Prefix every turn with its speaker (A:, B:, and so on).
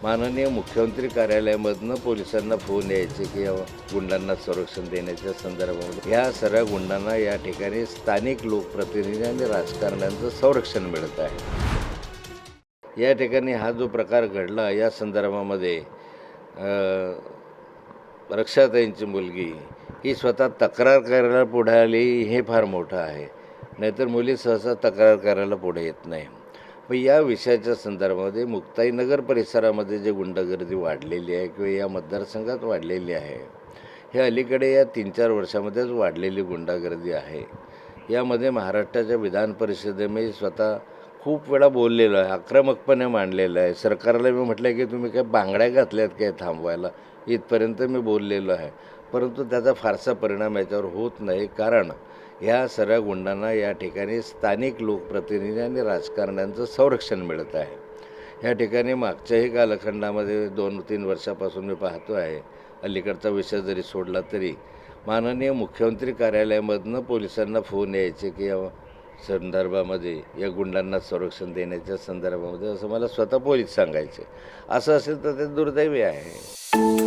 A: माननीय मुख्यमंत्री कार्यालयामधनं पोलिसांना फोन यायचे की गुंडांना संरक्षण देण्याच्या संदर्भामध्ये ह्या सर्व गुंडांना या ठिकाणी स्थानिक लोकप्रतिनिधी आणि राजकारण्यांचं संरक्षण मिळत आहे। या ठिकाणी हा जो प्रकार घडला या संदर्भामध्ये रक्षाताईंची मुलगी ही स्वतः तक्रार करायला पुढे आली हे फार मोठं आहे, नाहीतर मुली सहसा तक्रार करायला पुढे येत नाही। पण या विषयाच्या संदर्भामध्ये मुक्ताईनगर परिसरामध्ये जे गुंडगर्दी वाढलेली आहे किंवा या मतदारसंघात वाढलेली आहे, हे अलीकडे या 3-4 वर्षामध्येच वाढलेली गुंडागर्दी आहे। यामध्ये महाराष्ट्राच्या विधान परिषदेमध्ये स्वतः खूप वेळा बोललेलो आहे, आक्रमकपणे मांडलेलं आहे। सरकारला मी म्हटलं की तुम्ही काय बांगड्या घातल्यात काय थांबवायला, इथपर्यंत मी बोललेलो आहे, परंतु त्याचा फारसा परिणाम याच्यावर होत नाही, कारण ह्या सर्व गुंडांना या ठिकाणी स्थानिक लोकप्रतिनिधी आणि राजकारण्यांचं संरक्षण मिळत आहे। या ठिकाणी मागच्याही कालखंडामध्ये 2-3 वर्षापासून मी पाहतो आहे, अलीकडचा विषय जरी सोडला तरी माननीय मुख्यमंत्री कार्यालयामधनं पोलिसांना फोन यायचे की या संदर्भामध्ये या गुंडांना संरक्षण देण्याच्या संदर्भामध्ये, असं मला स्वतः पोलीस सांगायचे। असं असेल तर ते दुर्दैवी आहे।